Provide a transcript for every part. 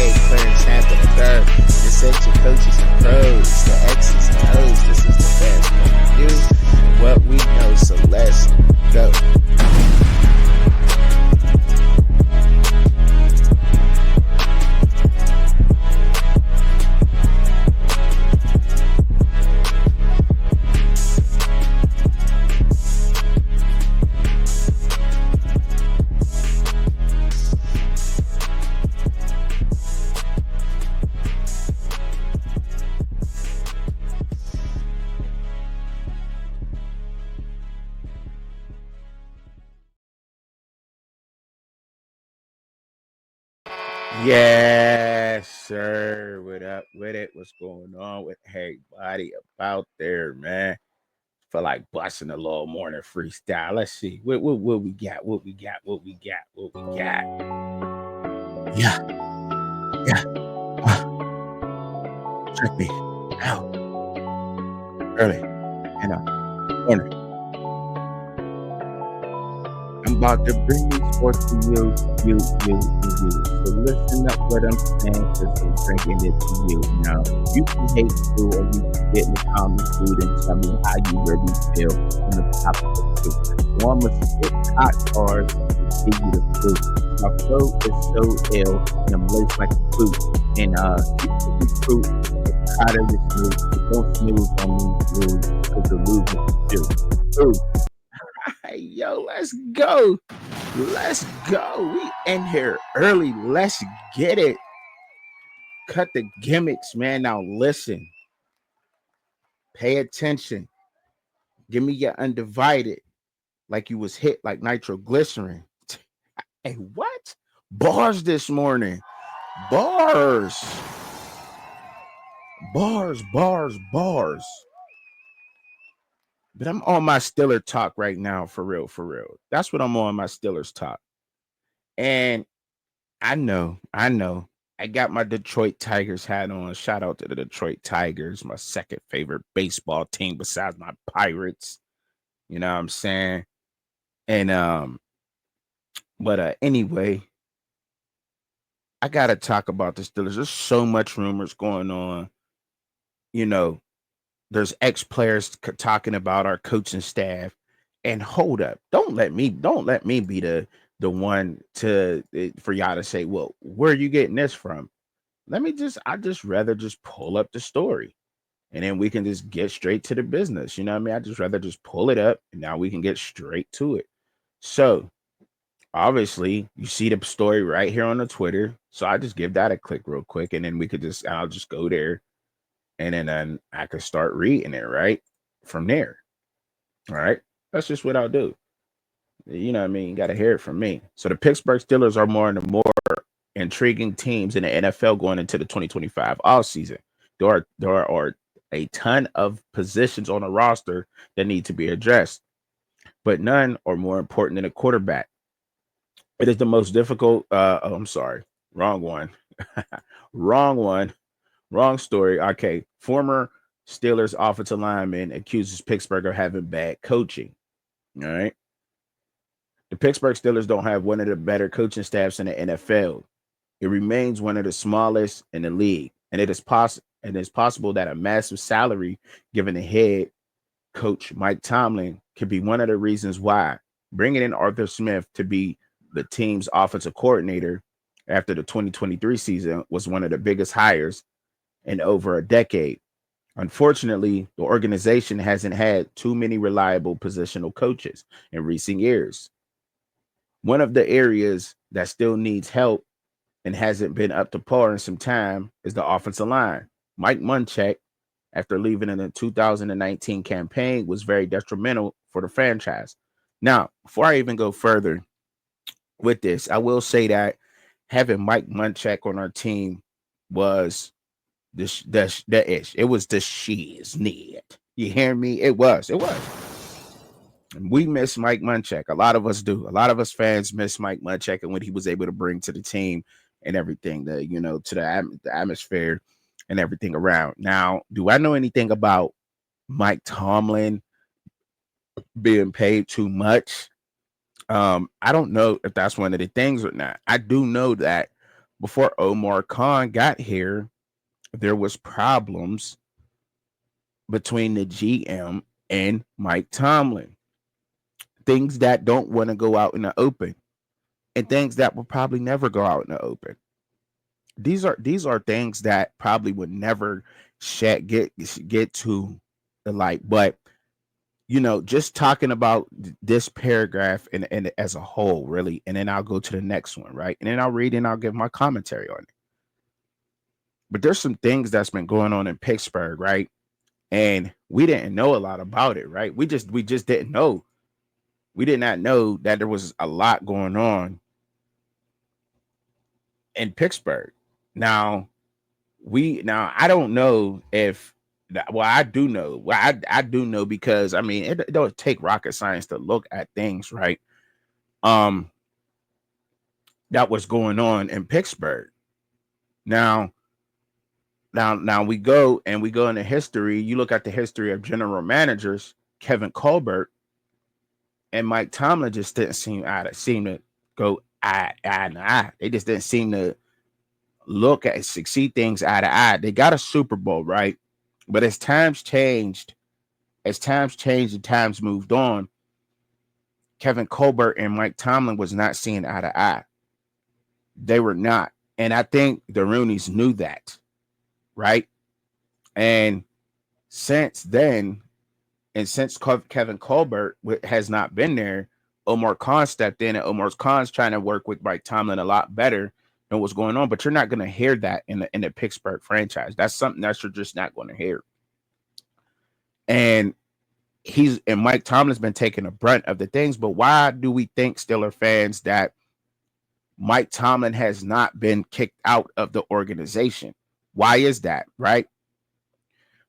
aka Clarence Hampton III, essential coaches and pros, the X's and O's. This is the best. What we do, what we know. So let's go. Yes, sir. What up with it? What's going on with everybody about there, man? Feel like busting a little morning freestyle. Let's see. What we got? What we got? What we got? What we got? Yeah, yeah. Check me out early in the morning. I'm about to bring these sports to you. So listen up what I'm saying, because I'm bringing it to you. Now, you can hate too, or you can get in the comments, dude, and tell me how you really feel on the topic of too. So I'm going to spit hot bars and give you the truth. My flow is so ill, and I'm laced like a boot. And you can recruit out of this move, but don't snooze on me, dude, because the losing is due. Ooh. Hey, yo, let's go. Let's go. We in here early. Let's get it. Cut the gimmicks, man. Now listen. Pay attention. Give me your undivided. Like you was hit like nitroglycerin. Hey, what? Bars this morning. Bars. Bars. But I'm on my Stiller talk right now, for real. That's what I'm on, my Stillers talk. And I know. I got my Detroit Tigers hat on. Shout out to the Detroit Tigers, my second favorite baseball team besides my Pirates. You know what I'm saying? And but anyway, I gotta talk about the Steelers. There's so much rumors going on. You know, there's ex-players talking about our coaching staff. And hold up, don't let me be the one to for y'all to say, well, where are you getting this from? I just rather just pull up the story, and then we can just get straight to the business. You know what I mean? I just rather just pull it up, and now we can get straight to it. So obviously you see the story right here on the Twitter. So I just give that a click real quick, and then I'll just go there, and then I can start reading it right from there. All right. That's just what I'll do. You know what I mean? You got to hear it from me. So the Pittsburgh Steelers are more and more intriguing teams in the NFL going into the 2025 offseason. There are a ton of positions on the roster that need to be addressed, but none are more important than a quarterback. It is the most difficult. I'm sorry. Wrong one. Wrong story. Okay. Former Steelers offensive lineman accuses Pittsburgh of having bad coaching. All right. The Pittsburgh Steelers don't have one of the better coaching staffs in the NFL. It remains one of the smallest in the league, and it is possible that a massive salary given the head coach Mike Tomlin could be one of the reasons why. Bringing in Arthur Smith to be the team's offensive coordinator after the 2023 season was one of the biggest hires in over a decade. Unfortunately, the organization hasn't had too many reliable positional coaches in recent years. One of the areas that still needs help and hasn't been up to par in some time is the offensive line. Mike Munchak, after leaving in the 2019 campaign, was very detrimental for the franchise. Now, before I even go further with this, I will say that having Mike Munchak on our team was the ish. It was the shiz need. You hear me? It was. We miss Mike Munchak. A lot of us do. A lot of us fans miss Mike Munchak and what he was able to bring to the team and everything, to the atmosphere and everything around. Now, do I know anything about Mike Tomlin being paid too much? I don't know if that's one of the things or not. I do know that before Omar Khan got here, there was problems between the GM and Mike Tomlin. Things that don't want to go out in the open, and things that will probably never go out in the open. These are things that probably would never get to the light. But just talking about this paragraph and as a whole, really, and then I'll go to the next one, right? And then I'll read and I'll give my commentary on it. But there's some things that's been going on in Pittsburgh, right? And we didn't know a lot about it, right? We just didn't know. We did not know that there was a lot going on in Pittsburgh. Now, I don't know if well, I do know. Well, I do know because I mean it don't take rocket science to look at things, right? Um, that was going on in Pittsburgh. Now, now we go into history. You look at the history of general managers, Kevin Colbert and Mike Tomlin just didn't seem to go eye to eye. They just didn't seem to see things eye to eye. They got a Super Bowl, right? But as times changed and times moved on, Kevin Colbert and Mike Tomlin was not seeing eye to eye. They were not. And I think the Rooneys knew that, right? And since then, and since Kevin Colbert has not been there, Omar Khan stepped in, and Omar Khan's trying to work with Mike Tomlin a lot better than what's going on. But you're not going to hear that in the Pittsburgh franchise. That's something that you're just not going to hear. And Mike Tomlin's been taking the brunt of the things. But why do we think, Steeler fans, that Mike Tomlin has not been kicked out of the organization? Why is that, right?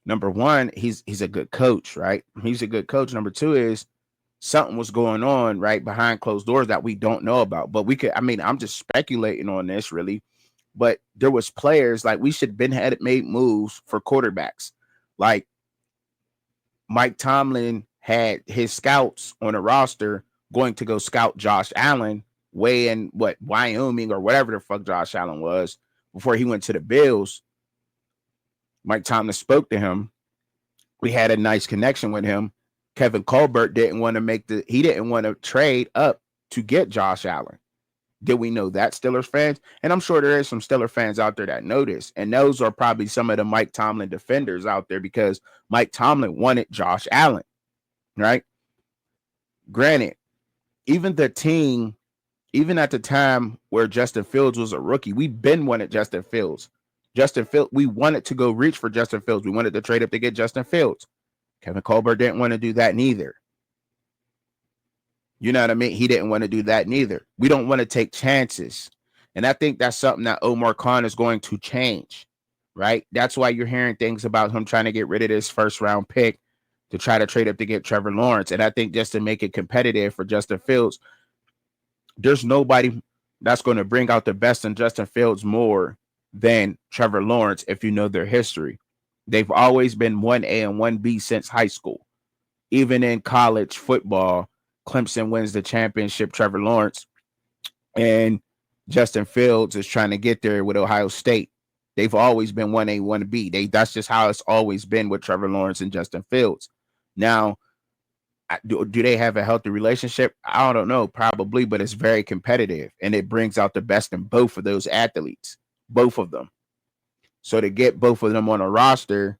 Number one, he's a good coach, right? He's a good coach. Number two is something was going on right behind closed doors that we don't know about. But I'm just speculating on this, really. But there was players like we should have had made moves for quarterbacks. Like Mike Tomlin had his scouts on a roster going to go scout Josh Allen way in Wyoming or whatever the fuck Josh Allen was before he went to the Bills. Mike Tomlin spoke to him. We had a nice connection with him. Kevin Colbert didn't want to trade up to get Josh Allen. Did we know that, Steelers fans? And I'm sure there is some Steelers fans out there that know this. And those are probably some of the Mike Tomlin defenders out there because Mike Tomlin wanted Josh Allen, right? Granted, even the team, even at the time where Justin Fields was a rookie, we've been wanted Justin Fields. We wanted to go reach for Justin Fields. We wanted to trade up to get Justin Fields. Kevin Colbert didn't want to do that neither. You know what I mean? He didn't want to do that neither. We don't want to take chances. And I think that's something that Omar Khan is going to change, right? That's why you're hearing things about him trying to get rid of this first round pick to try to trade up to get Trevor Lawrence. And I think just to make it competitive for Justin Fields, there's nobody that's going to bring out the best in Justin Fields more than Trevor Lawrence if you know their history. They've always been 1A and 1B since high school. Even in college football, Clemson wins the championship, Trevor Lawrence, and Justin Fields is trying to get there with Ohio State. They've always been 1A, 1B. That's just how it's always been with Trevor Lawrence and Justin Fields. Now, do they have a healthy relationship? I don't know, probably, but it's very competitive, and it brings out the best in both of those athletes, both of them. So to get both of them on a roster,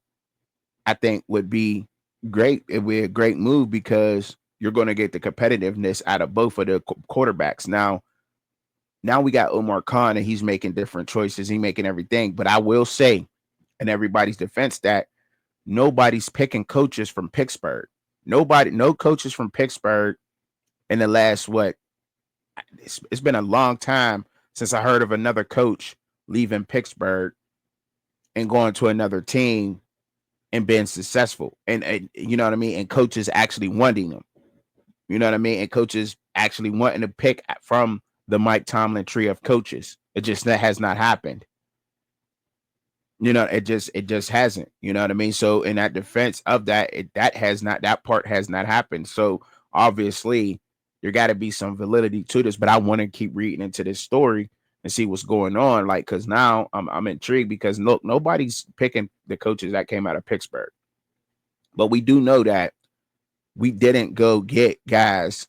I think would be great. It would be a great move because you're going to get the competitiveness out of both of the quarterbacks. Now we got Omar Khan, and he's making different choices. He's making everything. But I will say, in everybody's defense, that nobody's picking coaches from Pittsburgh. No coaches from Pittsburgh in the last, it's been a long time since I heard of another coach leaving Pittsburgh and going to another team and being successful. And you know what I mean? And coaches actually wanting them. You know what I mean? And coaches actually wanting to pick from the Mike Tomlin tree of coaches. That has not happened. You know, it just hasn't. You know what I mean? So in that defense of that, that part has not happened. So obviously there got to be some validity to this, but I want to keep reading into this story and see what's going on. Like, because now I'm intrigued because look, nobody's picking the coaches that came out of Pittsburgh, but we do know that we didn't go get guys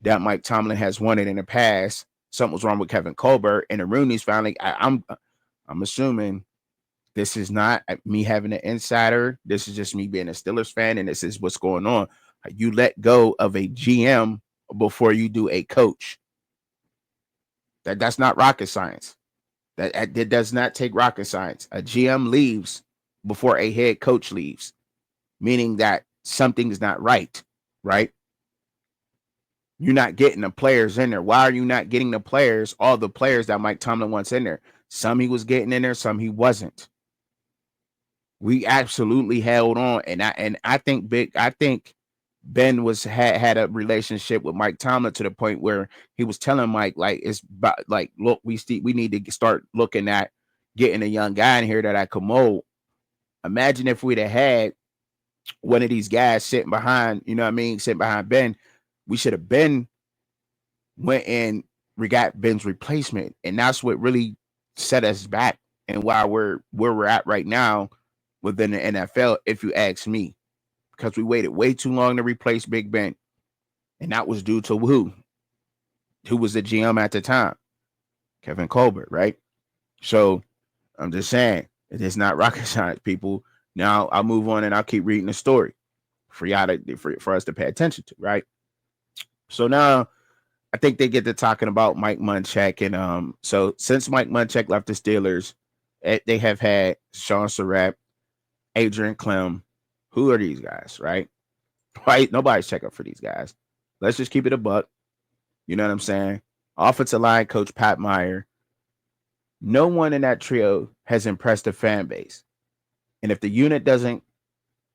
that Mike Tomlin has wanted in the past. Something was wrong with Kevin Colbert and the Rooney's finally. I'm assuming this is not me having an insider. This is just me being a Steelers fan, and this is what's going on. You let go of a GM before you do a coach. That's not rocket science. That does not take rocket science. A GM leaves before a head coach leaves, meaning that something's not right, right? You're not getting the players in there. Why are you not getting the players, all the players that Mike Tomlin wants in there? Some he was getting in there, some he wasn't. We absolutely held on, and I think Ben had a relationship with Mike Tomlin to the point where he was telling Mike, like, it's like, look, we need to start looking at getting a young guy in here that I could mold. Imagine if we'd have had one of these guys sitting behind, you know what I mean, sitting behind Ben. We should have went and we got Ben's replacement, and that's what really set us back and why we're where we're at right now within the NFL, if you ask me, because we waited way too long to replace Big Ben, and that was due to who was the GM at the time, Kevin Colbert, right? So I'm just saying it is not rocket science, people. Now I'll move on and I'll keep reading the story for y'all for us to pay attention to, right? So now I think they get to talking about Mike Munchak, and so since Mike Munchak left the Steelers, they have had Shaun Sarrett, Adrian Klemm. Who are these guys, right? Right? Nobody's checking for these guys. Let's just keep it a buck. You know what I'm saying? Offensive line coach Pat Meyer. No one in that trio has impressed the fan base. And if the unit doesn't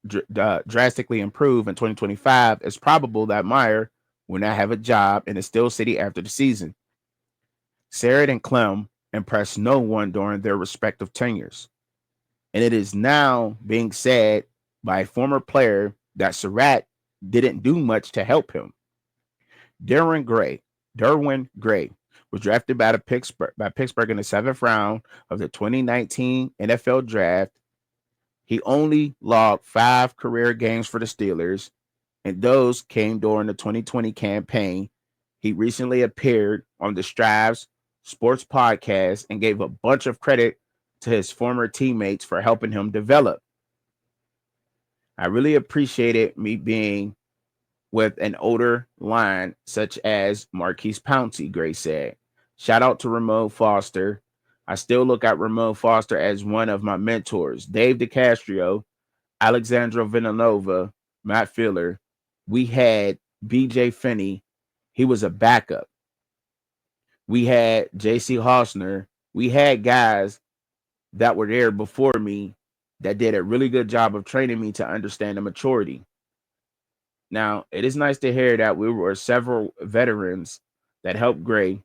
drastically improve in 2025, it's probable that Meyer will not have a job in the Steel City after the season. Sarrett and Klemm impressed no one during their respective tenures. And it is now being said by a former player that Surratt didn't do much to help him. Derwin Gray was drafted by Pittsburgh in the 7th round of the 2019 NFL draft. He only logged 5 career games for the Steelers, and those came during the 2020 campaign. He recently appeared on the Strives Sports podcast and gave a bunch of credit to his former teammates for helping him develop. I really appreciated me being with an older line such as Maurkice Pouncey, Gray said. Shout out to Ramon Foster. I still look at Ramon Foster as one of my mentors. Dave DeCastro, Alexandro Villanova, Matt Filler. We had BJ Finney. He was a backup. We had JC Hausner. We had guys that were there before me that did a really good job of training me to understand the maturity. Now, it is nice to hear that we were several veterans that helped Gray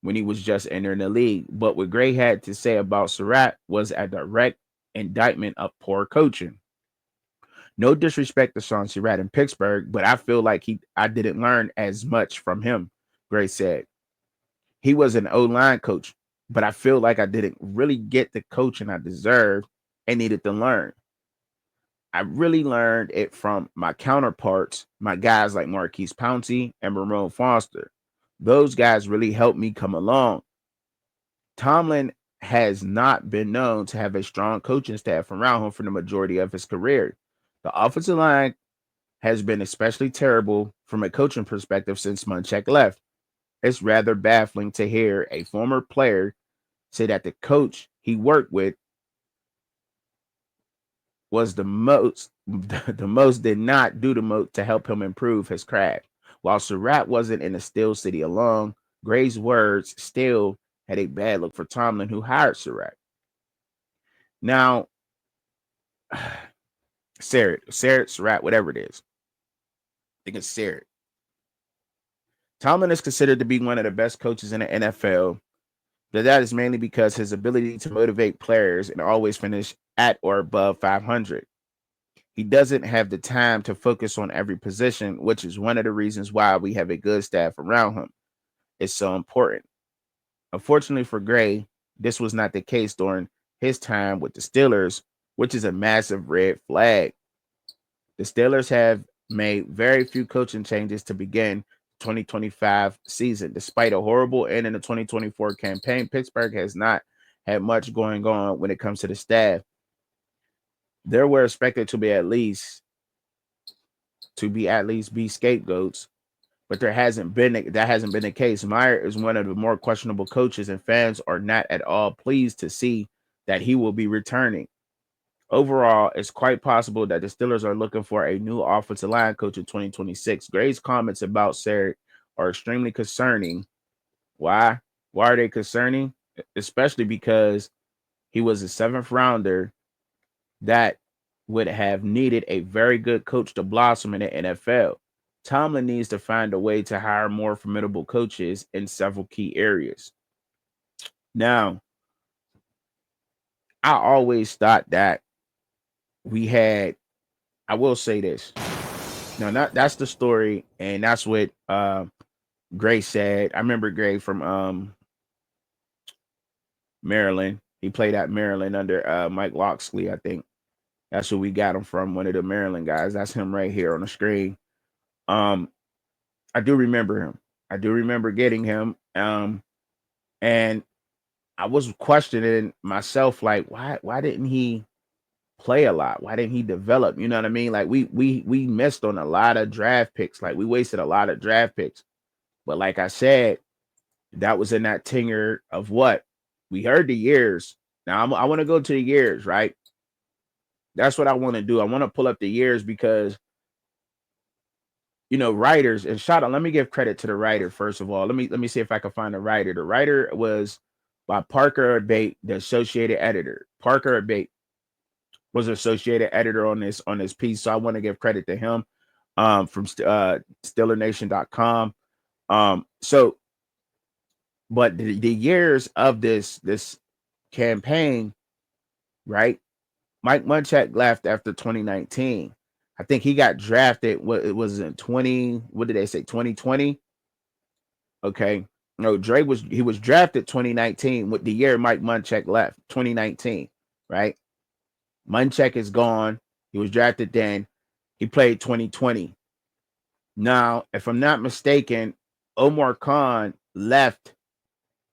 when he was just entering the league. But what Gray had to say about Surratt was a direct indictment of poor coaching. No disrespect to Shaun Surratt in Pittsburgh, but I feel like I didn't learn as much from him, Gray said. He was an O-line coach, but I feel like I didn't really get the coaching I deserved and needed to learn. I really learned it from my counterparts, my guys like Maurkice Pouncey and Ramon Foster. Those guys really helped me come along. Tomlin has not been known to have a strong coaching staff around him for the majority of his career. The offensive line has been especially terrible from a coaching perspective since Munchak left. It's rather baffling to hear a former player say that the coach he worked with was the most did not do the most to help him improve his craft. While Surratt wasn't in the Steel City alone, Gray's words still had a bad look for Tomlin, who hired Surratt. Now, Surratt, whatever it is, I think it's Sarrett. Tomlin is considered to be one of the best coaches in the NFL, but that is mainly because his ability to motivate players and always finish at or above 500. He doesn't have the time to focus on every position, which is one of the reasons why we have a good staff around him. It's so important. Unfortunately for Gray, this was not the case during his time with the Steelers, which is a massive red flag. The Steelers have made very few coaching changes to begin 2025 season. Despite a horrible end in the 2024 campaign, Pittsburgh has not had much going on when it comes to the staff. There were expected to be at least be scapegoats, but that hasn't been the case. Meyer is one of the more questionable coaches, and fans are not at all pleased to see that he will be returning. Overall, it's quite possible that the Steelers are looking for a new offensive line coach in 2026. Gray's comments about Sarek are extremely concerning. Why? Why are they concerning? Especially because he was a 7th rounder that would have needed a very good coach to blossom in the NFL. Tomlin needs to find a way to hire more formidable coaches in several key areas. Now, I always thought that I will say this. No, that's the story, and that's what Gray said. I remember Gray from Maryland. He played at Maryland under Mike Locksley, I think. That's who we got him from, one of the Maryland guys. That's him right here on the screen. I do remember him. I do remember getting him. And I was questioning myself, like, why didn't he play a lot? Why didn't he develop? You know what I mean? Like we missed on a lot of draft picks. Like we wasted a lot of draft picks. But like I said, that was in that tenure of what? We heard the years. Now I want to go to the years, right? That's what I want to do. I want to pull up the years because writers and shout out. Let me give credit to the writer first of all. Let me see if I can find the writer. The writer was by Parker Abate, the associated editor. Parker Abate was associated editor on this piece, so I want to give credit to him. From SteelerNation.com. But the years of this campaign, right? Mike Munchak left after 2019. I think he got drafted. What it was in 20? What did they say? 2020. Okay. No, Dre was drafted 2019 with the year Mike Munchak left, 2019. Right. Munchak is gone. He was drafted then. He played 2020. Now, if I'm not mistaken, Omar Khan left.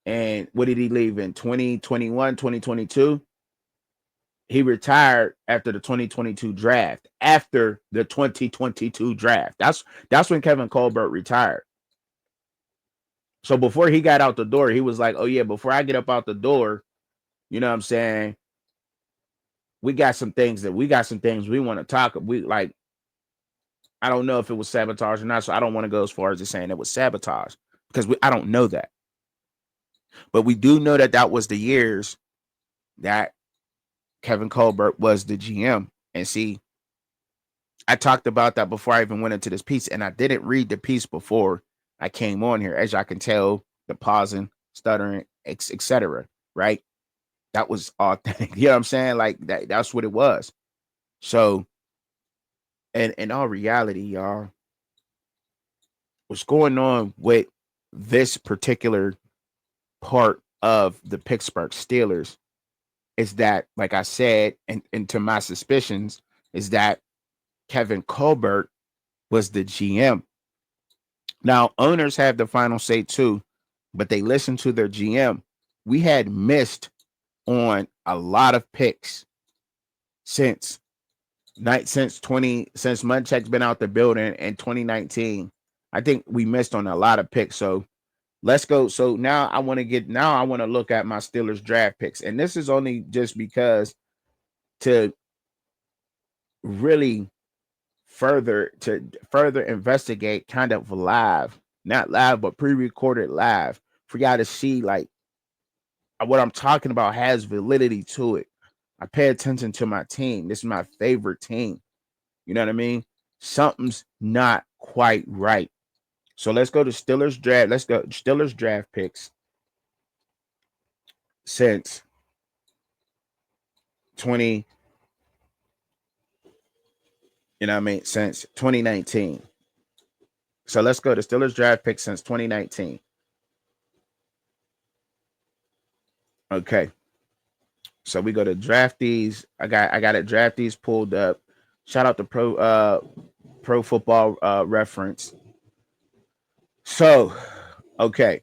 And what did he leave in 2021, 2022? He retired after the 2022 draft. After the 2022 draft. That's when Kevin Colbert retired. So before he got out the door, he was like, oh yeah, before I get up out the door, you know what I'm saying? We got some things we want to talk. I don't know if it was sabotage or not. So I don't want to go as far as just saying it was sabotage because I don't know that. But we do know that was the years that Kevin Colbert was the GM. And see, I talked about that before I even went into this piece, and I didn't read the piece before I came on here. As y'all can tell, the pausing, stuttering, etc. Right? That was authentic. You know what I'm saying? Like that's what it was. So, and in all reality, y'all, what's going on with this particular part of the Pittsburgh Steelers is that, like I said, and to my suspicions, is that Kevin Colbert was the GM. Now, owners have the final say too, but they listen to their GM. We had missed on a lot of picks since Munchak's been out the building in 2019. I think we missed on a lot of picks. So let's go. So now I want to look at my Steelers draft picks. And this is only just because to really further investigate kind of not live, but pre-recorded live for y'all to see like what I'm talking about has validity to it. I pay attention to my team. This is my favorite team. You know what I mean? Something's not quite right. So let's go to Steelers draft. Let's go Steelers draft picks since 20. You know what I mean? Since 2019. So let's go to Steelers draft picks since 2019. Okay. So we go to draftees. I got it draftees pulled up. Shout out to pro football reference. So, okay.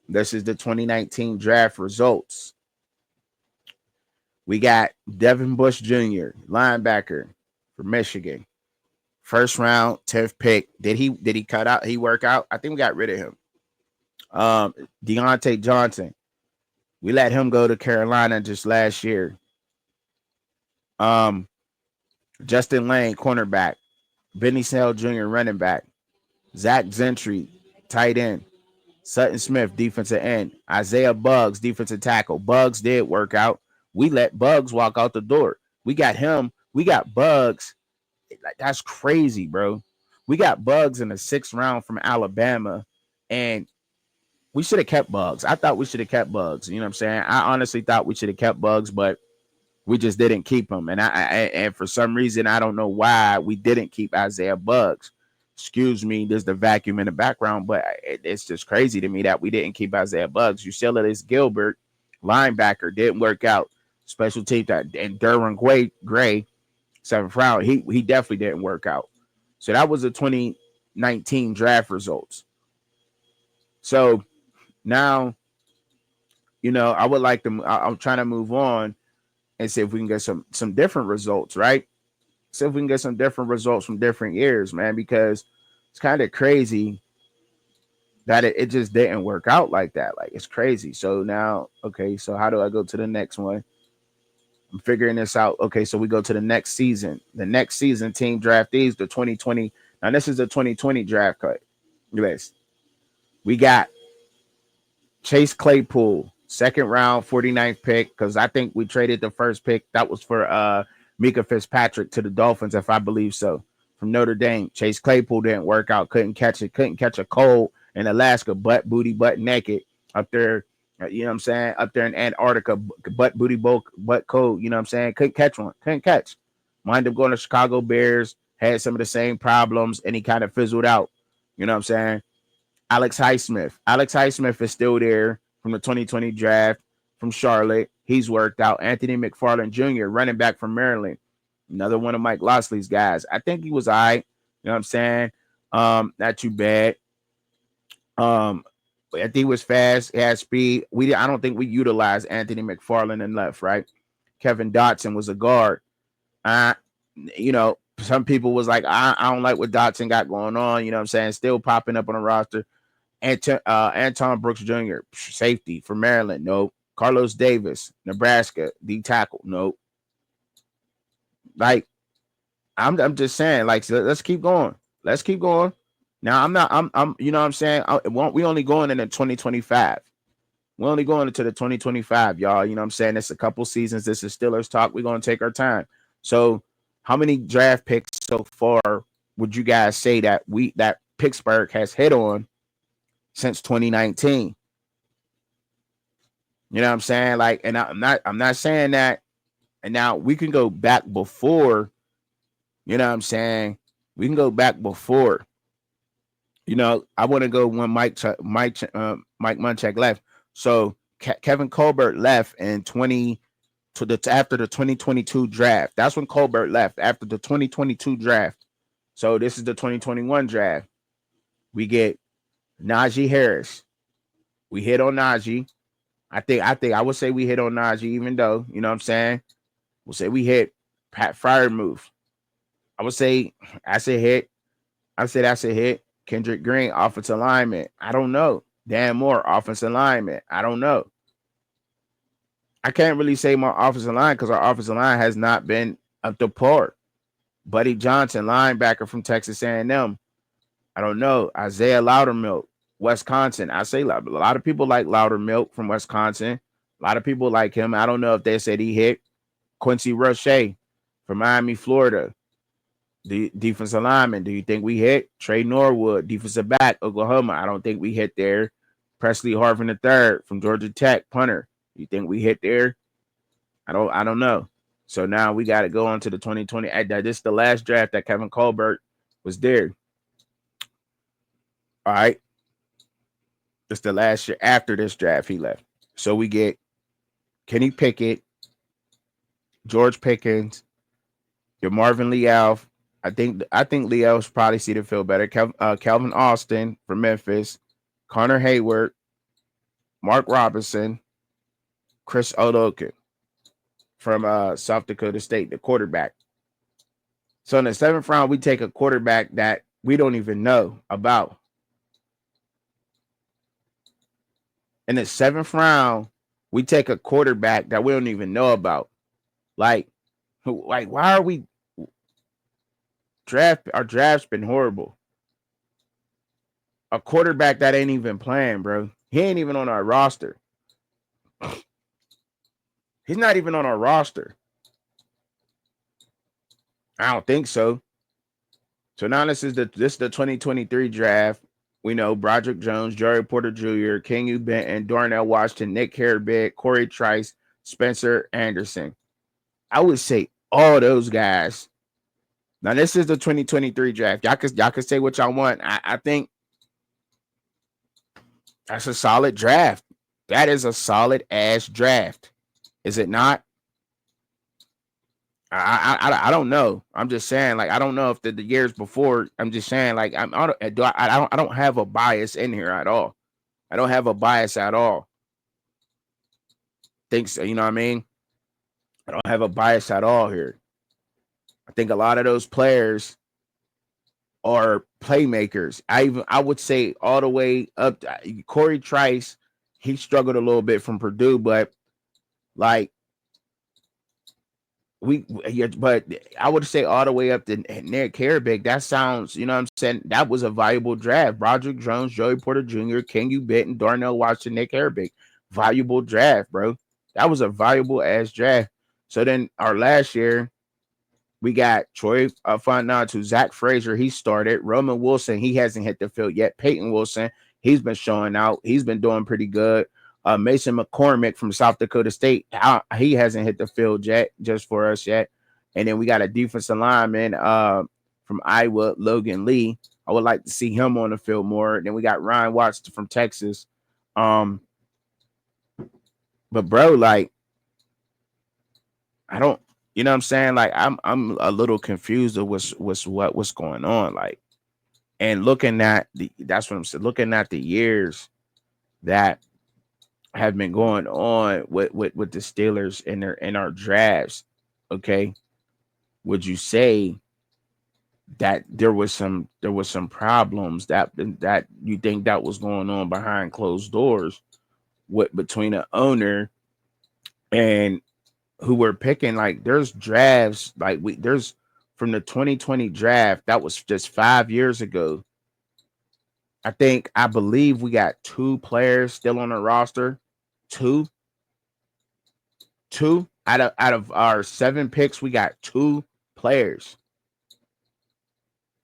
This is the 2019 draft results. We got Devin Bush Jr., linebacker for Michigan. First round, 10th pick. Did he cut out? He work out? I think we got rid of him. Deontay Johnson. We let him go to Carolina just last year. Justin Lane, cornerback. Benny Snell Jr., running back. Zach Gentry, tight end. Sutton Smith, defensive end. Isaiah Buggs, defensive tackle. Buggs did work out. We let Buggs walk out the door. We got him. We got Buggs. Like, that's crazy, bro. We got Buggs in the 6th round from Alabama, and we should have kept Buggs. I thought we should have kept Buggs. You know what I'm saying? I honestly thought we should have kept Buggs, but we just didn't keep him. And for some reason, I don't know why we didn't keep Isaiah Buggs. Excuse me, there's the vacuum in the background, but it's just crazy to me that we didn't keep Isaiah Buggs. Ucelis Gilbert, linebacker, didn't work out. Special team that and Derwin Gray, 7th round, he definitely didn't work out. So that was the 2019 draft results. So now, I would like to. I'm trying to move on and see if we can get some different results, right? See if we can get some different results from different years, man, because it's kind of crazy that it just didn't work out like that. Like, it's crazy. So now, okay, so how do I go to the next one? I'm figuring this out. Okay, so we go to the next season. The next season team draftees, the 2020. Now, this is the 2020 draft cut list. We got Chase Claypool, 2nd round, 49th pick, because I think we traded the first pick. That was for Mika Fitzpatrick to the Dolphins, if I believe so, from Notre Dame. Chase Claypool didn't work out, couldn't catch a cold in Alaska, butt naked up there. You know what I'm saying? Up there in Antarctica, butt cold. You know what I'm saying? Couldn't catch. Wind up going to Chicago Bears, had some of the same problems, and he kind of fizzled out. You know what I'm saying? Alex Highsmith is still there from the 2020 draft from Charlotte. He's worked out. Anthony McFarland Jr., running back from Maryland. Another one of Mike Losley's guys. I think he was all right. You know what I'm saying? Not too bad. I think he was fast. He had speed. I don't think we utilized Anthony McFarland in left, right? Kevin Dotson was a guard. Some people was like, I don't like what Dotson got going on. You know what I'm saying? Still popping up on the roster. Anton Brooks Jr., safety for Maryland. Nope. Carlos Davis, Nebraska, D tackle. Nope. Like, I'm just saying, like, so let's keep going. Now, I'm you know what I'm saying? We only going into 2025. We're only going into the 2025, y'all. You know what I'm saying? It's a couple seasons. This is Steelers talk. We're going to take our time. So, how many draft picks so far would you guys say that Pittsburgh has hit on since 2019? You know what I'm saying? Like, and I'm not saying that. And now we can go back before. You know what I'm saying? We can go back before. I want to go when Mike Munchak left. So Kevin Colbert left in after the 2022 draft. That's when Colbert left, after the 2022 draft. So this is the 2021 draft. We get Najee Harris. We hit on Najee. I think I would say we hit on Najee, even though, you know what I'm saying? We'll say we hit Pat Freiermuth. I would say that's a hit. I say that's a hit. Kendrick Green, offensive lineman. I don't know. Dan Moore, offensive lineman. I don't know. I can't really say my offensive line because our offensive line has not been up to par. Buddy Johnson, linebacker from Texas A&M. I don't know. Isaiah Loudermilk, Wisconsin. I say a lot of people like Loudermilk from Wisconsin. A lot of people like him. I don't know if they said he hit. Quincy Roche from Miami, Florida. The defensive lineman. Do you think we hit? Trey Norwood, defensive back, Oklahoma. I don't think we hit there. Presley Harvin III from Georgia Tech, punter. You think we hit there? I don't know. So now we got to go on to the 2020. This is the last draft that Kevin Colbert was there. All right. It's the last year after this draft he left. So we get Kenny Pickett, George Pickens, your Marvin Leal. I think Leal's probably see the field better. Calvin Austin from Memphis, Connor Hayward, Mark Robinson, Chris Odokin from South Dakota State, the quarterback. So in the 7th round, we take a quarterback that we don't even know about. In the 7th round, we take a quarterback that we don't even know about. Like why are we our draft's been horrible. A quarterback that ain't even playing, bro. He ain't even on our roster. He's not even on our roster. I don't think so. So now this is the 2023 draft. We know Broderick Jones, Joey Porter Jr., Kenny Benton, Darnell Washington, Nick Herbig, Corey Trice, Spencer Anderson. I would say all those guys. Now this is the 2023 draft. Y'all can say what y'all want. I think that's a solid draft. That is a solid ass draft. Is it not? I don't know. I'm just saying, like, I don't know if the years before. I'm just saying, like, I don't have a bias in here at all. I don't have a bias at all. Think so, you know what I mean? I don't have a bias at all here. I think a lot of those players are playmakers. I would say all the way up to Corey Trice. He struggled a little bit from Purdue, but like but I would say all the way up to Nick Herbig. That sounds, you know what I'm saying? That was a valuable draft. Broderick Jones, Joey Porter Jr., Kenny Benton, Darnell Washington, Nick Herbig. Valuable draft, bro. That was a valuable ass draft. So then our last year, we got Troy Fontanatu, Zach Frazier. He started. Roman Wilson, he hasn't hit the field yet. Peyton Wilson, he's been showing out. He's been doing pretty good. Mason McCormick from South Dakota State, he hasn't hit the field yet, just for us yet. And then we got a defensive lineman from Iowa, Logan Lee. I would like to see him on the field more. Then we got Ryan Watts from Texas. But bro, like, I don't, you know what I'm saying? Like, I'm a little confused of what's going on. Like, and looking at that's what I'm saying. Looking at the years that have been going on with the Steelers in our drafts. Okay, would you say that there was some problems that you think that was going on behind closed doors between the owner and who we're picking? Like, there's drafts, like there's from the 2020 draft that was just 5 years ago. I believe we got 2 players still on the roster. Two out of our 7 picks, we got 2 players.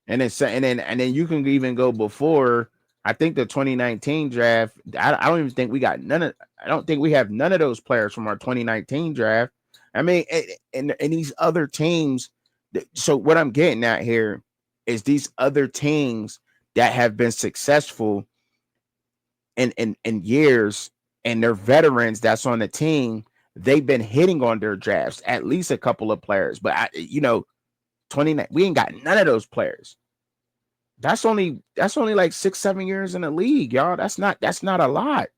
And then you can even go before. I think the 2019 draft. I don't even think we got I don't think we have none of those players from our 2019 draft. I mean, and these other teams. So what I'm getting at here is these other teams that have been successful in years, and they're veterans that's on the team. They've been hitting on their drafts, at least a couple of players. But 29, we ain't got none of those players. That's only like 6-7 years in the league, y'all. That's not a lot.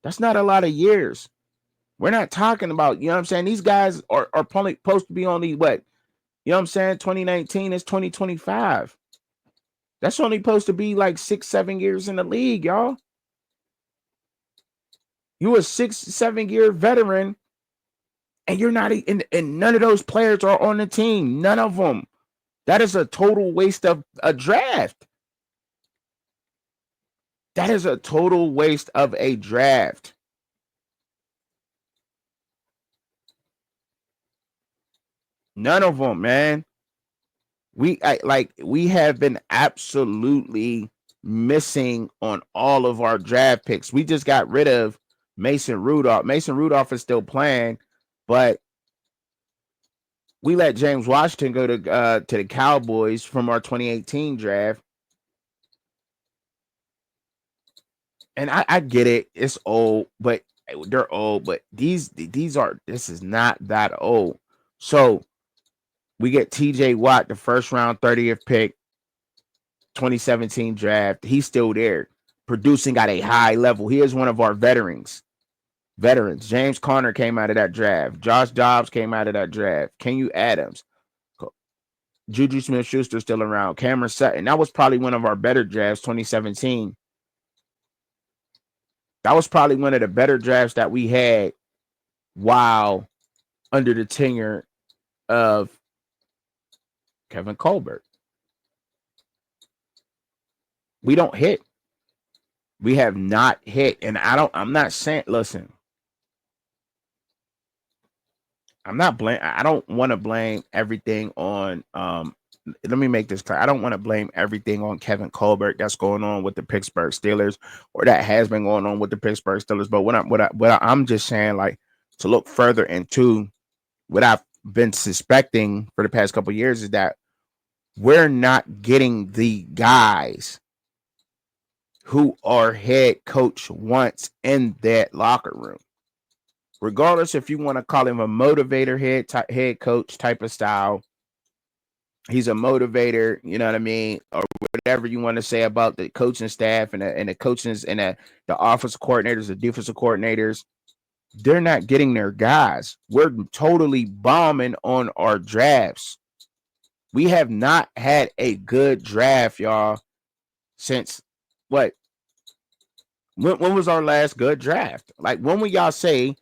That's not a lot of years. We're not talking about, you know what I'm saying? These guys are probably supposed to be only what, you know what I'm saying? 2019 is 2025. That's only supposed to be like 6-7 years in the league, y'all. You a 6-7 year veteran, and you're not, and none of those players are on the team. None of them. That is a total waste of a draft. That is a total waste of a draft. None of them, man. We have been absolutely missing on all of our draft picks. We just got rid of Mason Rudolph. Mason Rudolph is still playing, but we let James Washington go to the Cowboys from our 2018 draft. And I get it. It's old, but they're old, but this is not that old. So we get TJ Watt, the first round 30th pick, 2017 draft. He's still there, producing at a high level. He is one of our veterans. James Conner came out of that draft. Josh Dobbs came out of that draft. Kenny Adams, Juju Smith-Schuster still around. Cameron Sutton. That was probably one of our better drafts, 2017. That was probably one of the better drafts that we had while under the tenure of Kevin Colbert. We don't hit. We have not hit. And I'm not saying, listen, I don't want to blame everything on, let me make this clear. I don't want to blame everything on Kevin Colbert that's going on with the Pittsburgh Steelers, or that has been going on with the Pittsburgh Steelers. But what I'm just saying, like, to look further into what I've been suspecting for the past couple of years is that we're not getting the guys who our head coach wants in that locker room. Regardless if you want to call him a motivator head coach type of style, he's a motivator, you know what I mean, or whatever you want to say about the coaching staff and the coaches and the offensive coordinators, the defensive coordinators. They're not getting their guys. We're totally bombing on our drafts. We have not had a good draft, y'all, since what? When was our last good draft? Like, when will y'all say,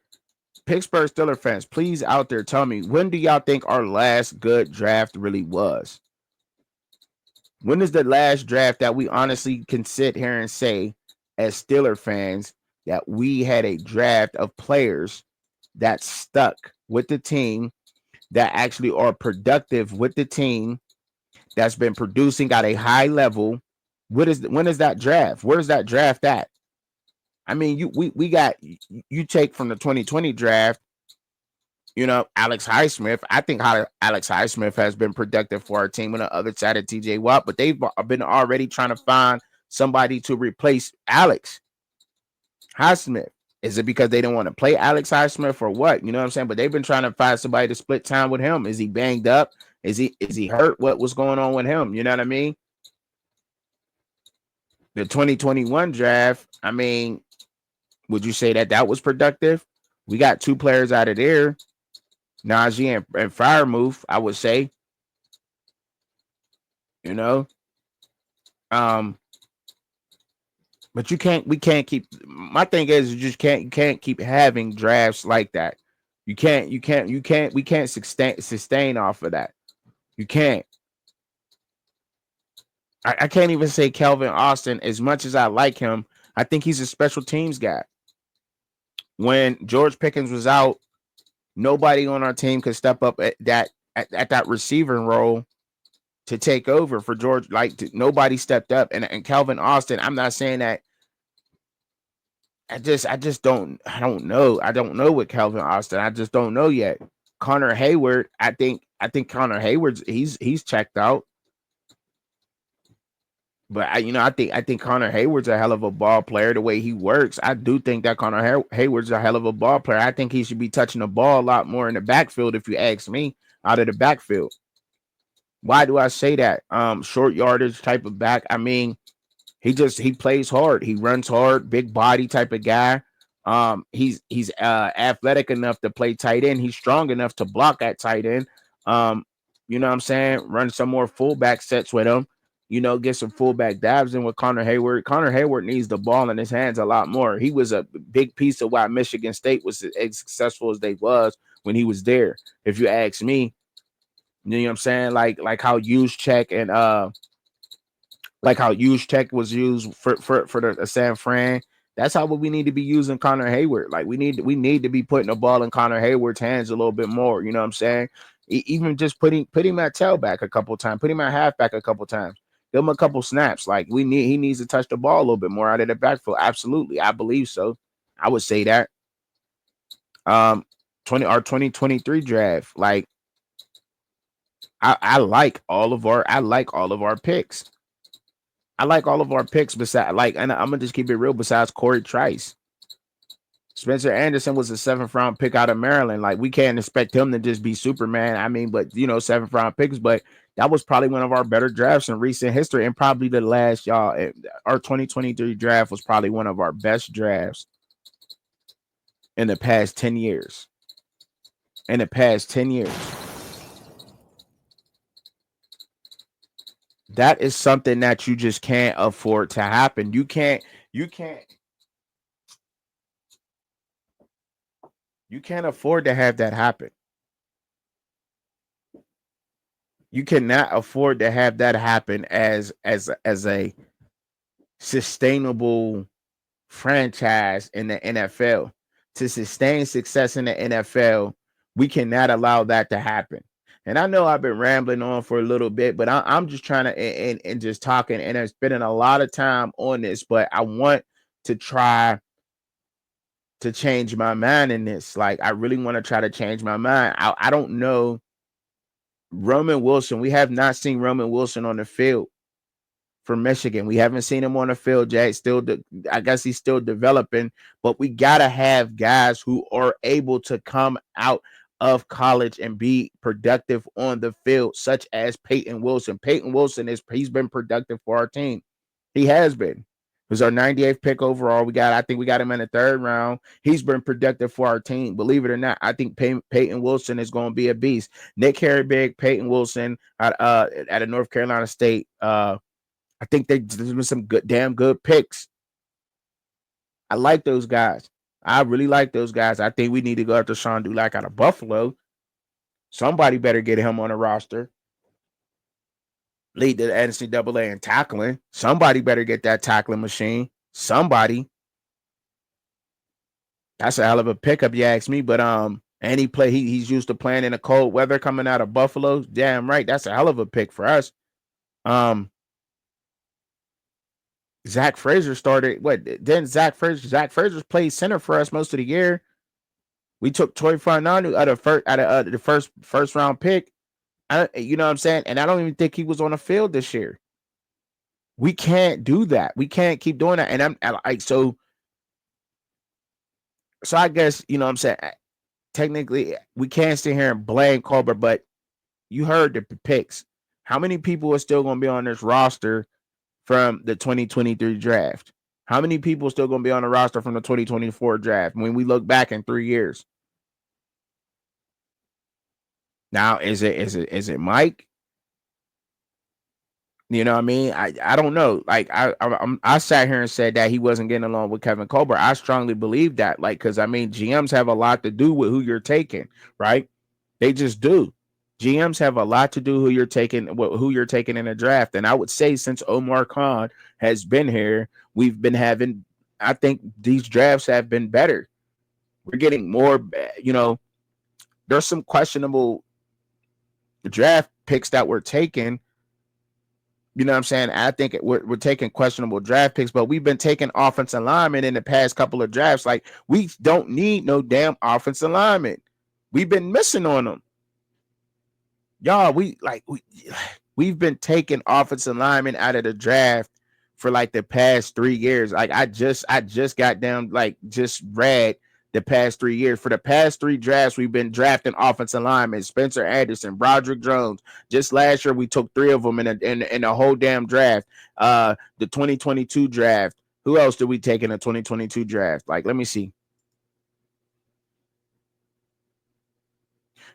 Pittsburgh Steelers fans, please out there, tell me, when do y'all think our last good draft really was? When is the last draft that we honestly can sit here and say, as Steelers fans, that we had a draft of players that stuck with the team, that actually are productive with the team, that's been producing at a high level? When is that draft? Where's that draft at? I mean, we got, you take from the 2020 draft, you know, Alex Highsmith. I think Alex Highsmith has been productive for our team on the other side of TJ Watt, but they've been already trying to find somebody to replace Alex Highsmith. Is it because they don't want to play Alex Highsmith or what? You know what I'm saying? But they've been trying to find somebody to split time with him. Is he banged up? Is he hurt? What's going on with him? You know what I mean? The 2021 draft, I mean, would you say that was productive? We got two players out of there, Najee and Freiermuth, I would say. You know, but we can't keep. My thing is, you can't keep having drafts like that. We can't sustain off of that. You can't. I can't even say Calvin Austin, as much as I like him. I think he's a special teams guy. When George Pickens was out, nobody on our team could step up at that receiving role to take over for George. Like, nobody stepped up. And Calvin Austin, I'm not saying that. I don't know. I don't know with Calvin Austin. I just don't know yet. Connor Hayward, I think Connor Hayward's he's checked out. But I think Connor Hayward's a hell of a ball player. The way he works, I do think that Connor Hayward's a hell of a ball player. I think he should be touching the ball a lot more in the backfield, if you ask me, out of the backfield. Why do I say that? Short yardage type of back. I mean, he plays hard. He runs hard, big body type of guy. He's athletic enough to play tight end. He's strong enough to block at tight end. You know what I'm saying? Run some more fullback sets with him. You know, get some fullback dabs in with Connor Hayward. Connor Hayward needs the ball in his hands a lot more. He was a big piece of why Michigan State was as successful as they was when he was there. If you ask me, you know what I'm saying? Like how Juszczyk and like how Juszczyk was used for the San Fran. That's how we need to be using Connor Hayward. Like, we need to be putting the ball in Connor Hayward's hands a little bit more. You know what I'm saying? Even just putting him at tailback a couple times, putting him at halfback a couple times. Give him a couple snaps. Like, he needs to touch the ball a little bit more out of the backfield. Absolutely. I believe so. I would say that. 2023 draft. Like, I like all of our picks. I like all of our picks besides, like, and I'm gonna just keep it real, besides Corey Trice. Spencer Anderson was a 7th round pick out of Maryland. Like, we can't expect him to just be Superman. I mean, but 7th round picks, but that was probably one of our better drafts in recent history, and probably the last, y'all. Our 2023 draft was probably one of our best drafts in the past 10 years. In the past 10 years. That is something that you just can't afford to happen. You can't afford to have that happen. You cannot afford to have that happen as a sustainable franchise in the NFL. To sustain success in the NFL, we cannot allow that to happen. And I know I've been rambling on for a little bit, but I'm just trying to and just talking, and I'm spending a lot of time on this, but I want to try to change my mind in this. Like, I really want to try to change my mind. I don't know Roman Wilson. We have not seen Roman Wilson on the field for Michigan. We haven't seen him on the field yet. I guess he's still developing, but we gotta have guys who are able to come out of college and be productive on the field, such as Peyton Wilson. Peyton Wilson he's been productive for our team. He has been. He was our 98th pick overall. I think we got him in the 3rd round. He's been productive for our team. Believe it or not, I think Peyton Wilson is going to be a beast. Nick Herbig, Peyton Wilson out of North Carolina State. I think there's been some damn good picks. I like those guys. I really like those guys. I think we need to go after Sean Dulac out of Buffalo. Somebody better get him on the roster. Lead the NCAA in tackling. Somebody better get that tackling machine. Somebody. That's a hell of a pickup, you ask me. But and he's used to playing in the cold weather coming out of Buffalo. Damn right. That's a hell of a pick for us. Zach Frazier started. Then Zach Frazier played center for us most of the year. We took Troy Fautanu out of the first round pick. You know what I'm saying? And I don't even think he was on the field this year. We can't do that. We can't keep doing that. And I'm like, so I guess, you know what I'm saying? Technically, we can't sit here and blame Colbert, but you heard the picks. How many people are still going to be on this roster from the 2023 draft? How many people are still going to be on the roster from the 2024 draft when we look back in 3 years? Now, is it Mike? You know what I mean? I don't know. Like, I sat here and said that he wasn't getting along with Kevin Colbert. I strongly believe that. Like, because I mean, GMs have a lot to do with who you're taking, right? They just do. GMs have a lot to do who you're taking in a draft. And I would say since Omar Khan has been here, we've been having. I think these drafts have been better. We're getting more. There's some questionable draft picks that we're taking. You know what I'm saying? I think we're taking questionable draft picks, but we've been taking offensive linemen in the past couple of drafts. Like, we don't need no damn offensive linemen. We've been missing on them. Y'all, we've been taking offensive linemen out of the draft for like the past 3 years. Like, I just got down, like, just read the past 3 years. For the past 3 drafts, we've been drafting offensive linemen: Spencer Anderson, Broderick Jones. Just last year, we took 3 of them in the whole damn draft. The 2022 draft. Who else did we take in the 2022 draft? Like, let me see.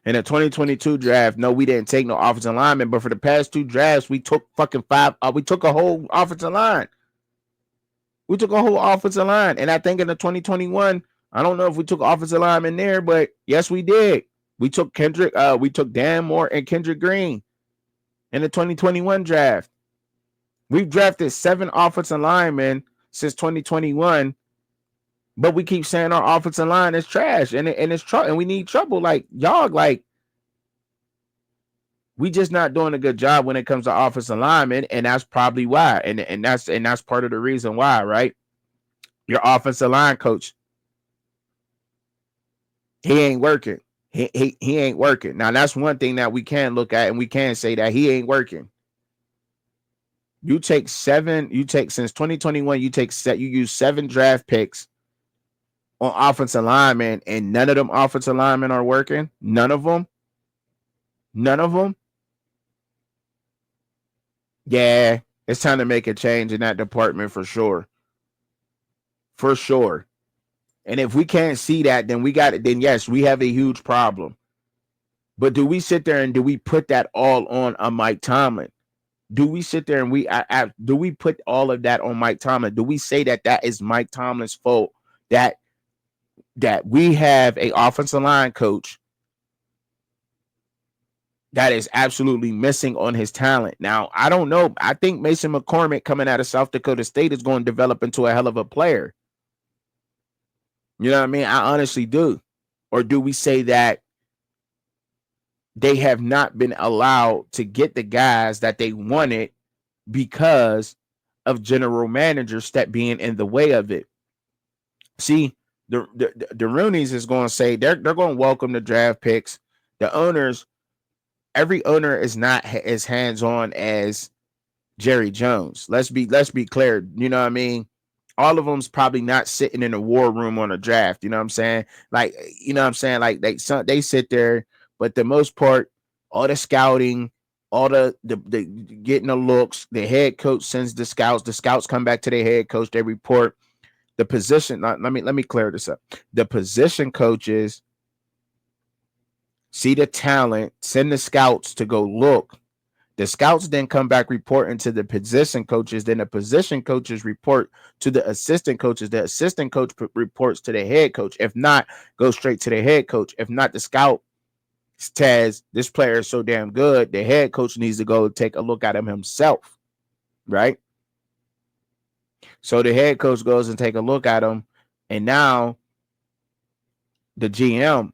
In the 2022 draft, no, we didn't take no offensive lineman. But for the past 2 drafts, we took fucking 5. We took a whole offensive line. We took a whole offensive line. And I think in the 2021, I don't know if we took offensive lineman there, but yes, we did. We took Dan Moore and Kendrick Green in the 2021 draft. We've drafted 7 offensive linemen since 2021, but we keep saying our offensive line is trash and it's trouble, and we need trouble. Like, y'all, like, we just not doing a good job when it comes to offensive linemen, and that's probably why. And that's part of the reason why, right? Your offensive line coach, he ain't working. He ain't working. Now, that's one thing that we can look at, and we can say that he ain't working. You take since 2021, you use 7 draft picks on offensive linemen, and none of them offensive linemen are working. None of them. None of them. Yeah, it's time to make a change in that department for sure. For sure. And if we can't see that, then we got it. Then yes, we have a huge problem. But do we sit there and do we put that all on a Mike Tomlin? Do we sit there and do we put all of that on Mike Tomlin? Do we say that that is Mike Tomlin's fault that we have a offensive line coach that is absolutely missing on his talent? Now, I don't know. I think Mason McCormick coming out of South Dakota State is going to develop into a hell of a player. You know what I mean? I honestly do. Or do we say that they have not been allowed to get the guys that they wanted because of general managers that being in the way of it? See, the Roonies is going to say they're going to welcome the draft picks. The owners, every owner is not as hands-on as Jerry Jones. Let's be clear. You know what I mean? All of them's probably not sitting in a war room on a draft. You know what I'm saying? Like, you know what I'm saying? Like they sit there, but the most part, all the scouting, all the getting the looks, the head coach sends the scouts come back to their head coach, they report the position. Let me clear this up. The position coaches see the talent, send the scouts to go look. The scouts then come back reporting to the position coaches. Then the position coaches report to the assistant coaches. The assistant coach reports to the head coach. If not, go straight to the head coach. If not, the scout says this player is so damn good, the head coach needs to go take a look at him himself, right? So the head coach goes and take a look at him, and now the GM,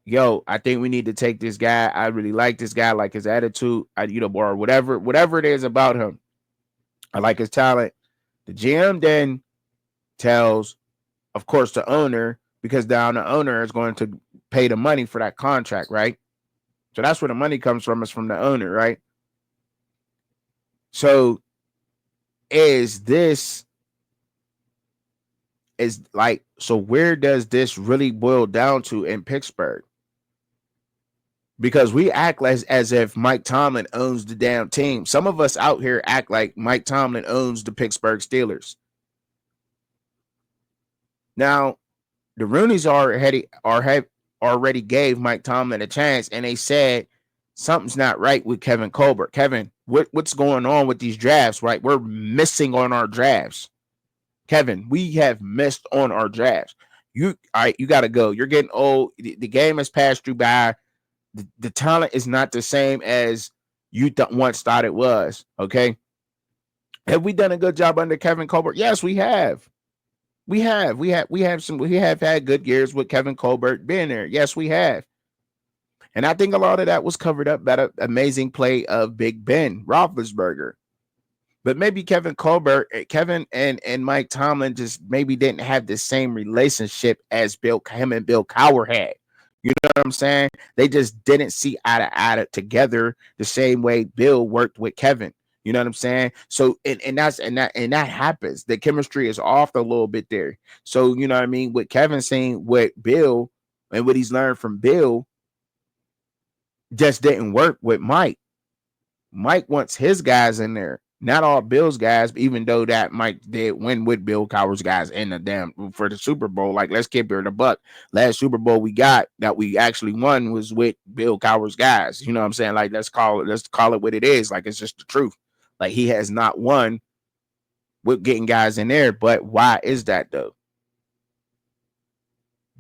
yo, I think we need to take this guy. I really like this guy, like his attitude, or whatever it is about him. I like his talent. The GM then tells, of course, the owner, because now the owner is going to pay the money for that contract, right? So that's where the money comes from, is from the owner, right? So so where does this really boil down to in Pittsburgh? Because we act as if Mike Tomlin owns the damn team. Some of us out here act like Mike Tomlin owns the Pittsburgh Steelers. Now, the Roonies already gave Mike Tomlin a chance, and they said something's not right with Kevin Colbert. Kevin, what's going on with these drafts, right? We're missing on our drafts. Kevin, we have missed on our drafts. All right, you got to go. You're getting old. The game has passed you by. The talent is not the same as you once thought it was. Okay. Have we done a good job under Kevin Colbert? Yes, we have. We have had good years with Kevin Colbert being there. Yes, we have. And I think a lot of that was covered up by the amazing play of Big Ben Roethlisberger. But maybe Kevin and Mike Tomlin just maybe didn't have the same relationship as him and Bill Cowher had. You know what I'm saying? They just didn't see eye to eye together the same way Bill worked with Kevin. You know what I'm saying? So and that happens. The chemistry is off a little bit there. So you know what I mean? What Kevin saying with Bill and what he's learned from Bill just didn't work with Mike. Mike wants his guys in there. Not all Bill's guys, even though that Mike did win with Bill Cowher's guys in the damn for the Super Bowl. Like, let's keep it in the buck. Last Super Bowl we got that we actually won was with Bill Cowher's guys. You know what I'm saying? Like, let's call it what it is. Like, it's just the truth. Like, he has not won with getting guys in there. But why is that though?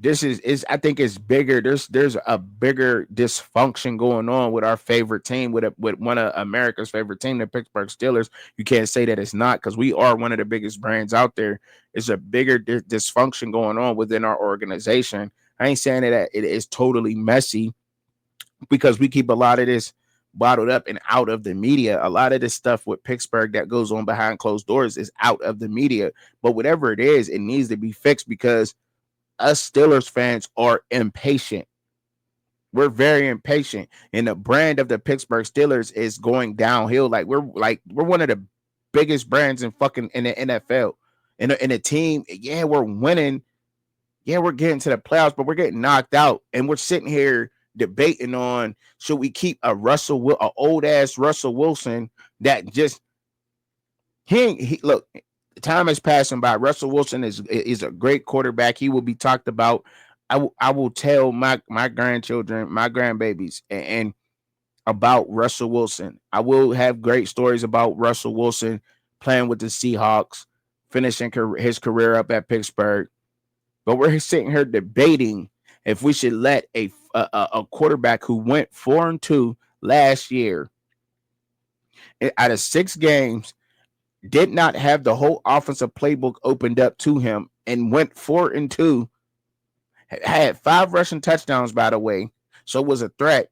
This is I think it's bigger. There's a bigger dysfunction going on with our favorite team, with one of America's favorite team, the Pittsburgh Steelers. You can't say that it's not, because we are one of the biggest brands out there. It's a bigger dysfunction going on within our organization. I ain't saying that it is totally messy, because we keep a lot of this bottled up and out of the media. A lot of this stuff with Pittsburgh that goes on behind closed doors is out of the media. But whatever it is, it needs to be fixed, because us Steelers fans are impatient. We're very impatient, and the brand of the Pittsburgh Steelers is going downhill. We're one of the biggest brands in the NFL. In a team, yeah, we're winning Yeah, we're getting to the playoffs, but we're getting knocked out, and we're sitting here debating on should we keep a old ass Russell Wilson that just he look. Time is passing by. Russell Wilson is a great quarterback. He will be talked about. I will tell my grandchildren, my grandbabies, and about Russell Wilson. I will have great stories about Russell Wilson playing with the Seahawks, finishing his career up at Pittsburgh. But we're sitting here debating if we should let a quarterback who went 4-2 last year out of 6 games, did not have the whole offensive playbook opened up to him, and went 4-2, had 5 rushing touchdowns, by the way, so it was a threat.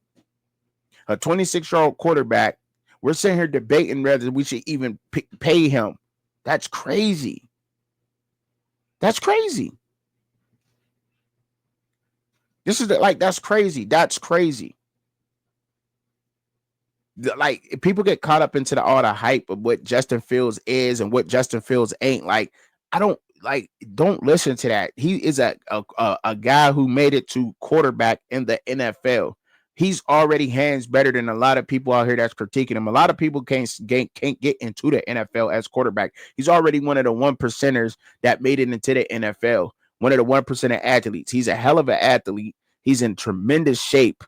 A 26-year-old quarterback. We're sitting here debating whether we should even pay him. That's crazy. That's crazy. That's crazy. That's crazy. Like, people get caught up into all the hype of what Justin Fields is and what Justin Fields ain't. Like, don't listen to that. He is a guy who made it to quarterback in the NFL. He's already hands better than a lot of people out here that's critiquing him. A lot of people can't get into the NFL as quarterback. He's already one of the 1%ers that made it into the NFL. One of the 1% of athletes. He's a hell of an athlete. He's in tremendous shape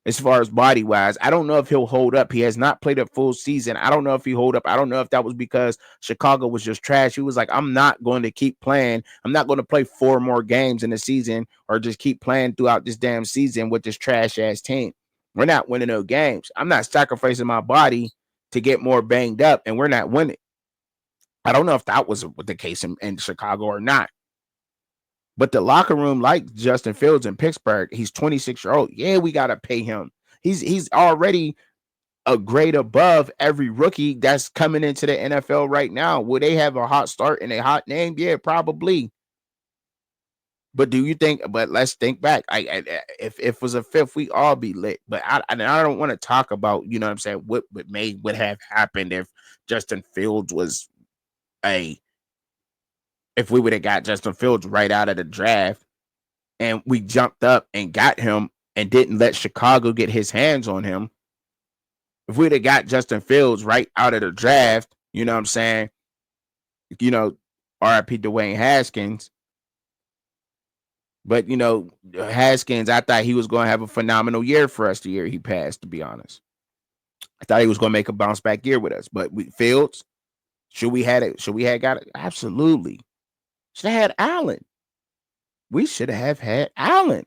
as far as body wise. I don't know if he'll hold up. He has not played a full season. I don't know if he hold up. I don't know if that was because Chicago was just trash. He was like, I'm not going to keep playing. I'm not going to play 4 more games in the season or just keep playing throughout this damn season with this trash ass team. We're not winning no games. I'm not sacrificing my body to get more banged up, and we're not winning. I don't know if that was the case in Chicago or not. But the locker room, like Justin Fields in Pittsburgh, he's 26-year-old. Yeah, we got to pay him. He's already a grade above every rookie that's coming into the NFL right now. Will they have a hot start and a hot name? Yeah, probably. But do you think? But let's think back. If it was a fifth, we all be lit. But I don't want to talk about, you know what I'm saying, what would have happened if Justin Fields was if we would have got Justin Fields right out of the draft and we jumped up and got him and didn't let Chicago get his hands on him. If we'd have got Justin Fields right out of the draft, you know what I'm saying? You know, RIP Dwayne Haskins. But, Haskins, I thought he was going to have a phenomenal year for us the year he passed, to be honest. I thought he was going to make a bounce back year with us. But Fields, should we have got it? Absolutely. Should have had Allen. We should have had Allen.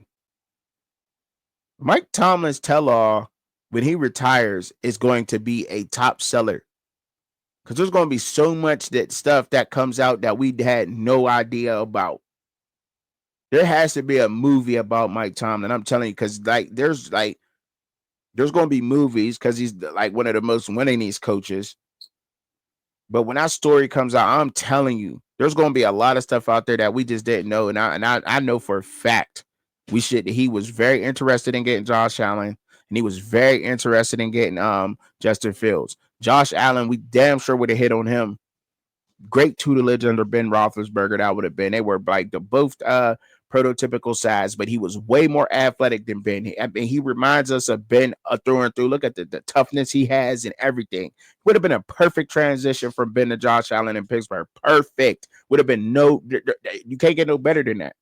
Mike Tomlin's tell-all when he retires is going to be a top seller. Because there's going to be so much stuff that comes out that we had no idea about. There has to be a movie about Mike Tomlin. I'm telling you, because there's going to be movies because he's like one of the most winningest coaches. But when that story comes out, I'm telling you, there's going to be a lot of stuff out there that we just didn't know. And I know for a fact he was very interested in getting Josh Allen, and he was very interested in getting Justin Fields. Josh Allen, we damn sure would have hit on him. Great tutelage under Ben Roethlisberger, that would have been. They were like the both prototypical size, but he was way more athletic than Ben. He reminds us of Ben through and through. Look at the toughness he has and everything. Would have been a perfect transition from Ben to Josh Allen in Pittsburgh. Perfect. Would have been you can't get no better than that.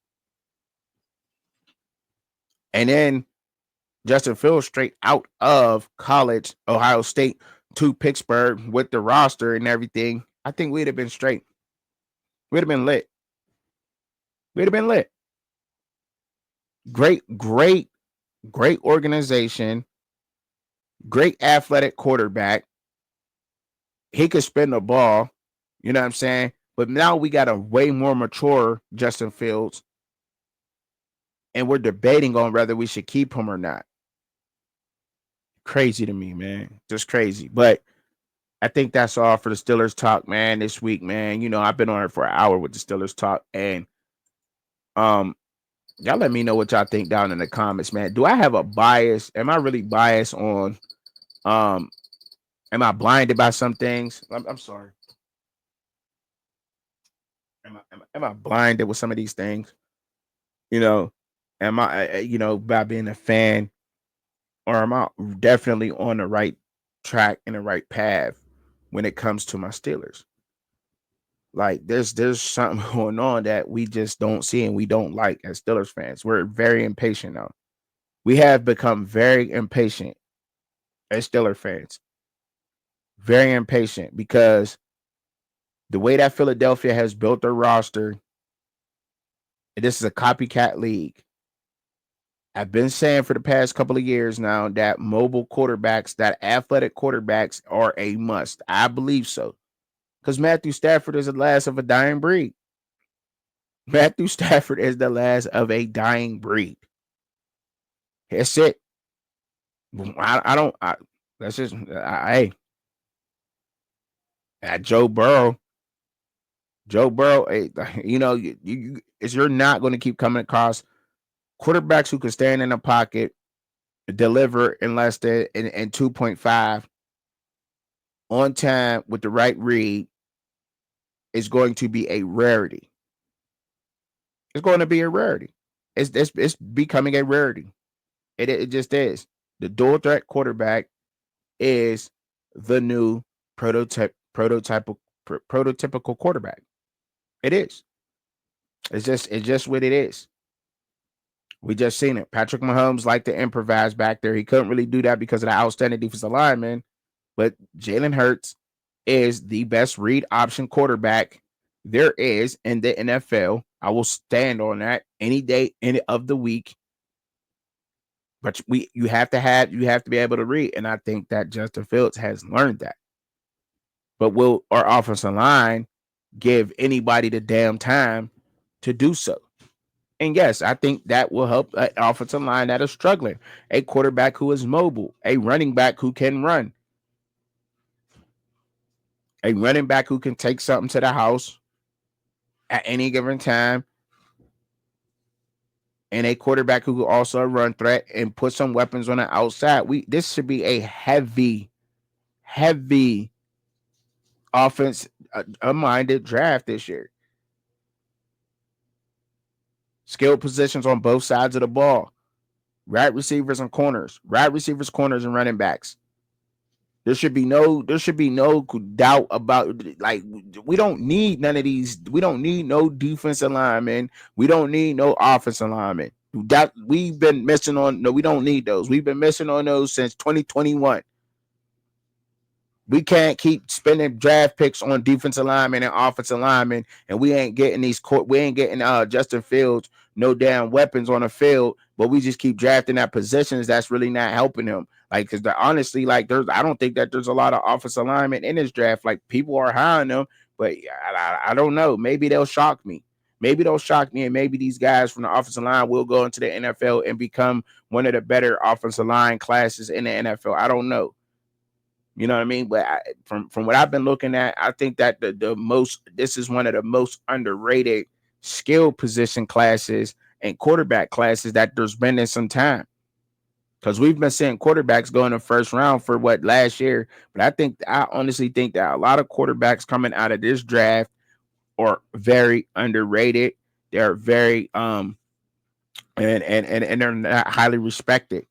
And then Justin Fields straight out of college, Ohio State, to Pittsburgh with the roster and everything. I think we'd have been straight. We'd have been lit. We'd have been lit. Great organization. Great athletic quarterback. He could spin the ball. You know what I'm saying? But now we got a way more mature Justin Fields. And we're debating on whether we should keep him or not. Crazy to me, man. Just crazy. But I think that's all for the Steelers talk, man, this week, man. I've been on it for an hour with the Steelers talk. And y'all let me know what y'all think down in the comments, man. Do I have a bias? Am I really biased on am I blinded by some things? I'm sorry. Am I blinded with some of these things? You know, am I, by being a fan, or am I definitely on the right track and the right path when it comes to my Steelers? Like there's something going on that we just don't see and we don't like as Steelers fans. We're very impatient now. We have become very impatient as Steelers fans. Very impatient because the way that Philadelphia has built their roster, and this is a copycat league. I've been saying for the past couple of years now that mobile quarterbacks, that athletic quarterbacks are a must. I believe so. Because Matthew Stafford is the last of a dying breed. Matthew Stafford is the last of a dying breed. That's it. I don't. That's just. Hey, at Joe Burrow. Joe Burrow. Hey, you're not going to keep coming across quarterbacks who can stand in the pocket, deliver in less than in 2.5 on time with the right read. Is going to be a rarity. It's going to be a rarity. It's becoming a rarity. It just is. The dual threat quarterback is the new prototypical quarterback. It is. It's just what it is. We just seen it. Patrick Mahomes liked to improvise back there. He couldn't really do that because of the outstanding defensive lineman. But Jalen Hurts is the best read option quarterback there is in the NFL. I will stand on that any day of the week. But you have to be able to read, and I think that Justin Fields has learned that. But will our offensive line give anybody the damn time to do so? And yes, I think that will help an offensive line that is struggling. A quarterback who is mobile, a running back who can run, a running back who can take something to the house at any given time, and a quarterback who can also run threat and put some weapons on the outside. This should be a heavy offense minded draft this year. Skilled positions on both sides of the ball. Right receivers and corners. Right receivers, corners, and running backs. There should be no doubt about, like, we don't need none of these. We don't need no defensive linemen. We don't need no offensive linemen. That we've been missing on. No, we don't need those. We've been missing on those since 2021. We can't keep spending draft picks on defensive linemen and offensive linemen, and we ain't getting Justin Fields no damn weapons on the field, but we just keep drafting at positions that's really not helping him. Like, because honestly, like, I don't think that there's a lot of offensive linemen in this draft. Like, people are high on them, but I don't know. Maybe they'll shock me. And maybe these guys from the offensive line will go into the NFL and become one of the better offensive line classes in the NFL. I don't know. You know what I mean? But from what I've been looking at, I think that this is one of the most underrated skill position classes and quarterback classes that there's been in some time. Because we've been seeing quarterbacks go in the first round for last year. But I honestly think that a lot of quarterbacks coming out of this draft are very underrated. They're very and they're not highly respected.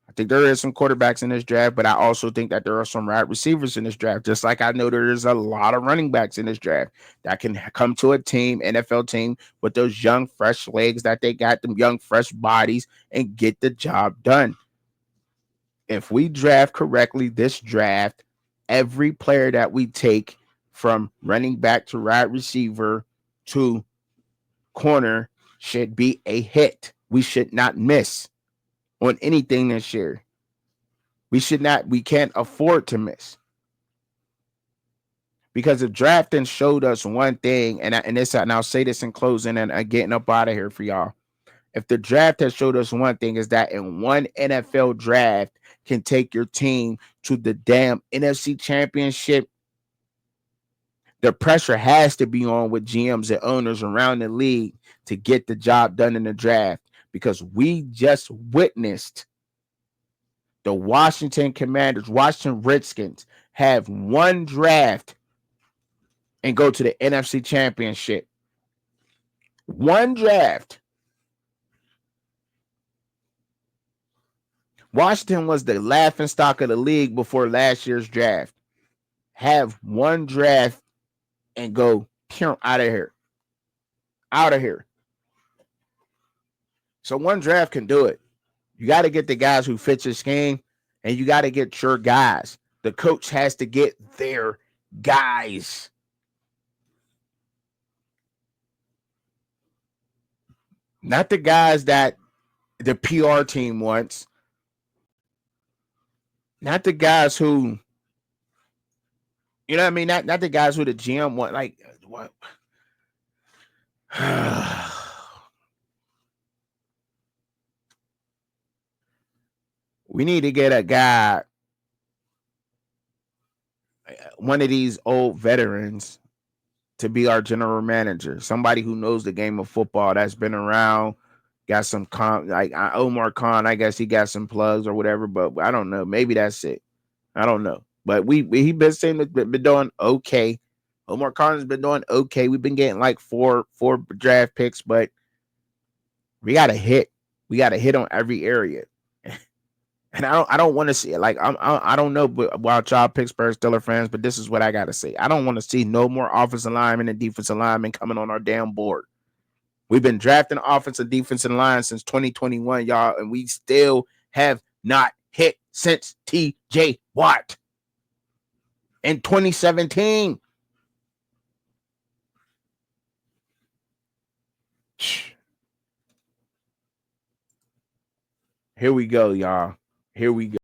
I think there is some quarterbacks in this draft, but I also think that there are some wide receivers in this draft. Just like I know there is a lot of running backs in this draft that can come to a team, NFL team, with those young, fresh legs that they got, them young, fresh bodies, and get the job done. If we draft correctly this draft, every player that we take from running back to wide receiver to corner should be a hit. We should not miss on anything this year. We can't afford to miss. Because if drafting showed us one thing, and I'll say this in closing and getting up out of here for y'all. If the draft has showed us one thing, is that in one NFL draft can take your team to the damn NFC Championship, the pressure has to be on with GMs and owners around the league to get the job done in the draft, because we just witnessed the Washington Redskins have one draft and go to the NFC Championship. One draft. Washington was the laughing stock of the league before last year's draft. Have one draft and go out of here. Out of here. So one draft can do it. You got to get the guys who fit your scheme, and you got to get your guys. The coach has to get their guys. Not the guys that the PR team wants. Not the guys who, you know what I mean? Not the guys who the GM want. Like, what? We need to get a guy, one of these old veterans, to be our general manager. Somebody who knows the game of football, that's been around, got some like Omar Khan. I guess he got some plugs or whatever, but I don't know. Maybe that's it. I don't know. But he been saying been doing okay. Omar Khan has been doing okay. We've been getting like four draft picks, but we got to hit. We got to hit on every area. And I don't want to see it. Like I don't know about y'all Pittsburgh Steelers fans, but this is what I gotta say. I don't want to see no more offensive linemen and defensive linemen coming on our damn board. We've been drafting offensive defensive line since 2021, y'all, and we still have not hit since TJ Watt in 2017. Here we go, y'all. Here we go.